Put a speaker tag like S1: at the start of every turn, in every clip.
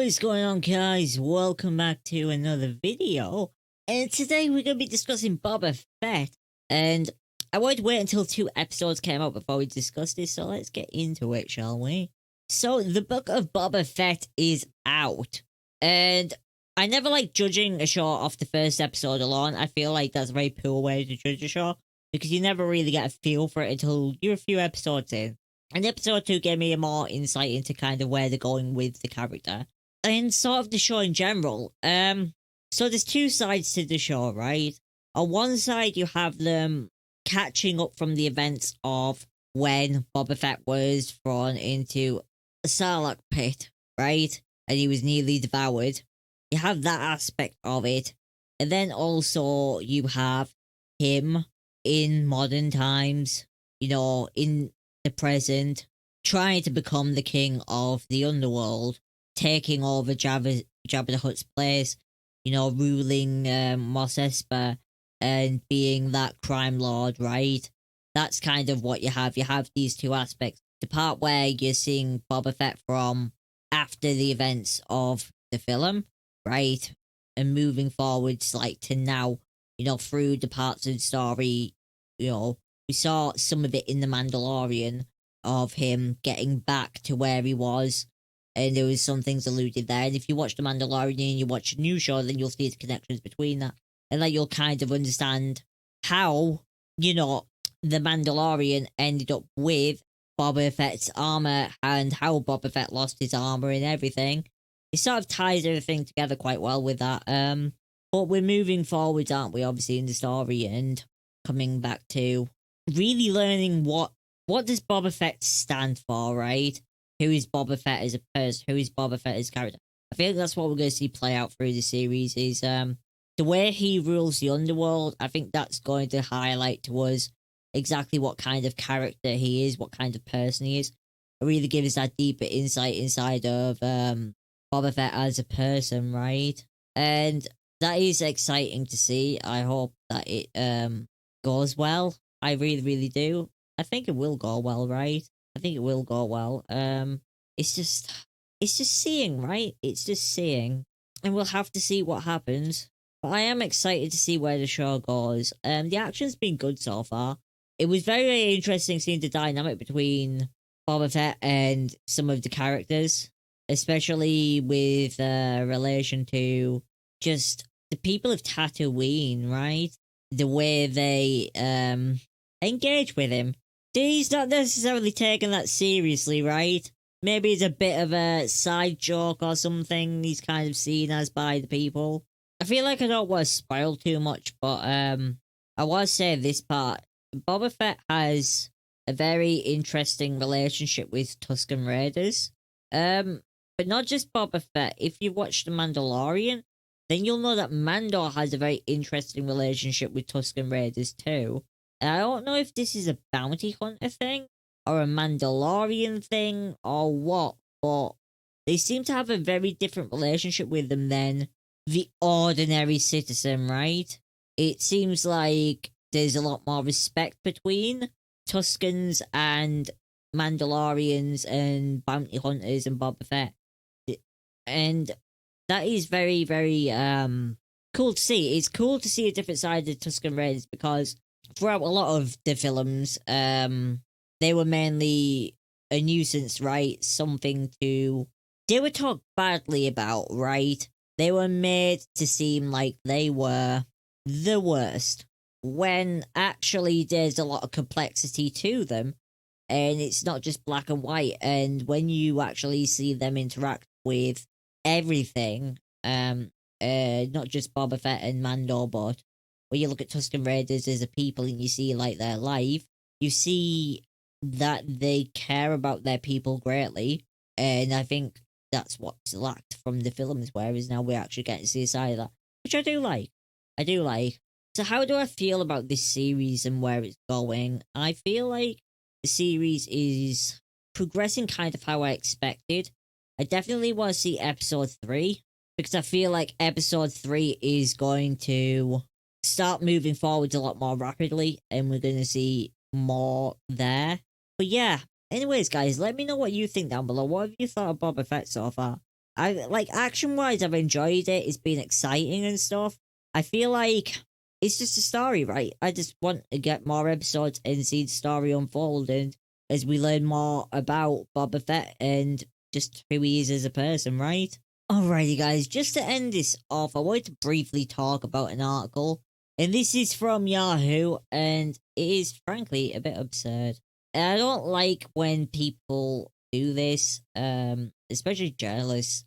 S1: What is going on, guys? Welcome back to another video. And today we're going to be discussing Boba Fett. And I wanted to wait until 2 episodes came out before we discuss this, so let's get into it, shall we? So, the Book of Boba Fett is out. And I never like judging a show off the first episode alone. I feel like that's a very poor way to judge a show, because you never really get a feel for it until you're a few episodes in. And episode 2 gave me a more insight into kind of where they're going with the character. And sort of the show in general. So there's 2 sides to the show, right? On one side, you have them catching up from the events of when Boba Fett was thrown into a Sarlacc pit, right? And he was nearly devoured. You have that aspect of it. And then also you have him in modern times, you know, in the present, trying to become the king of the underworld, taking over Jabba the Hutt's place, you know, ruling Mos Espa and being that crime lord, right? That's kind of what you have. You have these 2 aspects. The part where you're seeing Boba Fett from after the events of the film, right? And moving forwards, like, to now, you know, through the parts of the story, you know, we saw some of it in The Mandalorian of him getting back to where he was, and there was some things alluded there. And if you watch The Mandalorian and you watch a new show, then you'll see the connections between that. And then you'll kind of understand how, you know, The Mandalorian ended up with Boba Fett's armor and how Boba Fett lost his armor and everything. It sort of ties everything together quite well with that. But we're moving forwards, aren't we, obviously, in the story, and coming back to really learning what does Boba Fett stand for, right? Who is Boba Fett as a person? Who is Boba Fett as a character? I think that's what we're going to see play out through the series, is the way he rules the underworld. I think that's going to highlight to us exactly what kind of character he is, what kind of person he is. It really gives us that deeper insight inside of Boba Fett as a person, right? And that is exciting to see. I hope that it goes well. I really, really do. I think it will go well, right? I think it will go well. It's just seeing, right? It's just seeing. And we'll have to see what happens. But I am excited to see where the show goes. The action's been good so far. It was very, very interesting seeing the dynamic between Boba Fett and some of the characters, especially with relation to just the people of Tatooine, right? The way they engage with him. He's not necessarily taking that seriously, right? Maybe it's a bit of a side joke or something he's kind of seen as by the people. I feel like I don't want to spoil too much, but I want to say this part. Boba Fett has a very interesting relationship with Tusken Raiders. But not just Boba Fett. If you've watched The Mandalorian, then you'll know that Mando has a very interesting relationship with Tusken Raiders too. And I don't know if this is a bounty hunter thing, or a Mandalorian thing, or what, but they seem to have a very different relationship with them than the ordinary citizen, right? It seems like there's a lot more respect between Tuskens and Mandalorians and bounty hunters and Boba Fett. And that is very, very cool to see. It's cool to see a different side of Tusken Raiders, because throughout a lot of the films, they were mainly a nuisance, right? Something to... They were talked badly about, right? They were made to seem like they were the worst, when actually there's a lot of complexity to them, and it's not just black and white. And when you actually see them interact with everything, not just Boba Fett and Mando, but when you look at Tusken Raiders as a people and you see like their life, you see that they care about their people greatly. And I think that's what's lacked from the films, whereas now we're actually getting to see a side of that, which I do like. I do like. So how do I feel about this series and where it's going? I feel like the series is progressing kind of how I expected. I definitely want to see episode 3, because I feel like episode 3 is going to start moving forwards a lot more rapidly, and we're going to see more there. But yeah, anyways, guys, let me know what you think down below. What have you thought of Boba Fett so far? I like action wise, I've enjoyed it. It's been exciting and stuff. I feel like it's just a story, right? I just want to get more episodes and see the story unfold, and as we learn more about Boba Fett and just who he is as a person, right? Alrighty, guys, just to end this off, I wanted to briefly talk about an article, and this is from Yahoo, and it is frankly a bit absurd. And I don't like when people do this, especially journalists.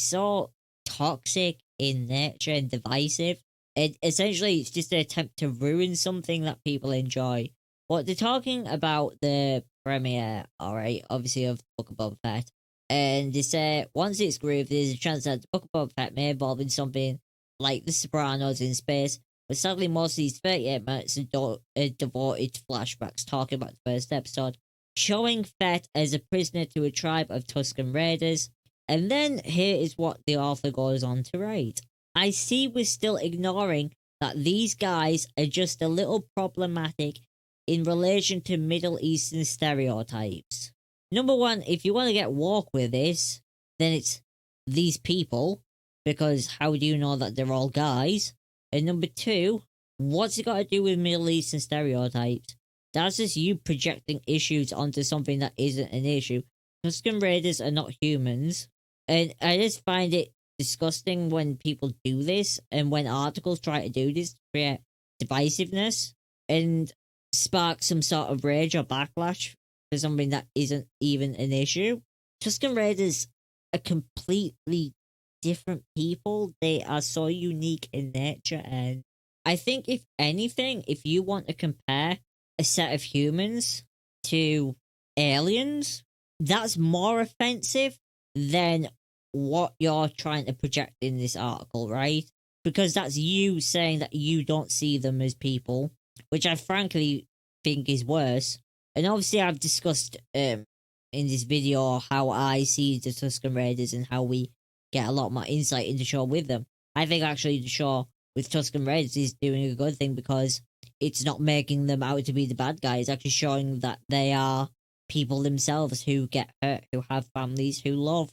S1: So toxic in nature and divisive. It essentially it's just an attempt to ruin something that people enjoy. But they're talking about the premiere, alright, obviously of Book of Boba Fett. And they say once it's grooved, there's a chance that the Book of Boba Fett may evolve in something like The Sopranos in space. But sadly, most of these 38 minutes are devoted to flashbacks talking about the first episode, showing Fett as a prisoner to a tribe of Tusken Raiders. And then here is what the author goes on to write. I see we're still ignoring that these guys are just a little problematic in relation to Middle Eastern stereotypes. Number one, if you want to get woke with this, then it's these people, because how do you know that they're all guys? And number two, what's it got to do with Middle Eastern stereotypes? That's just you projecting issues onto something that isn't an issue. Tusken Raiders are not humans. And I just find it disgusting when people do this and when articles try to do this to create divisiveness and spark some sort of rage or backlash for something that isn't even an issue. Tusken Raiders are completely different people. They are so unique in nature, and I think if anything, if you want to compare a set of humans to aliens, that's more offensive than what you're trying to project in this article, right? Because that's you saying that you don't see them as people, which I frankly think is worse. And obviously I've discussed in this video how I see the Tusken Raiders and how we get a lot more insight into the show with them. I think actually the show with Tusken Raiders is doing a good thing because it's not making them out to be the bad guys. It's actually showing that they are people themselves who get hurt, who have families, who love,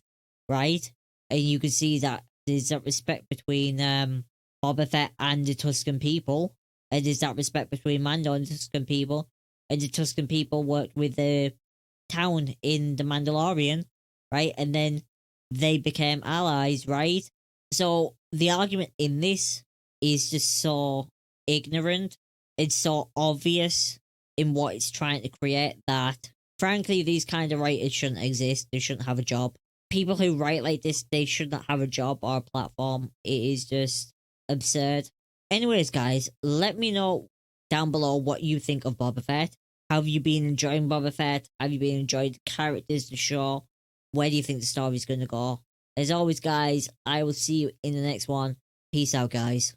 S1: right? And you can see that there's that respect between Boba Fett and the Tusken people, and there's that respect between Mando and the Tusken people, and the Tusken people worked with the town in The Mandalorian, right? And then they became allies, right? So the argument in this is just so ignorant. It's so obvious in what it's trying to create that, frankly, these kind of writers shouldn't exist. They shouldn't have a job. People who write like this, they should not have a job or a platform. It is just absurd. Anyways, guys, let me know down below what you think of Boba Fett. Have you been enjoying Boba Fett? Have you been enjoying the characters, the show? Where do you think the story's going to go? As always, guys, I will see you in the next one. Peace out, guys.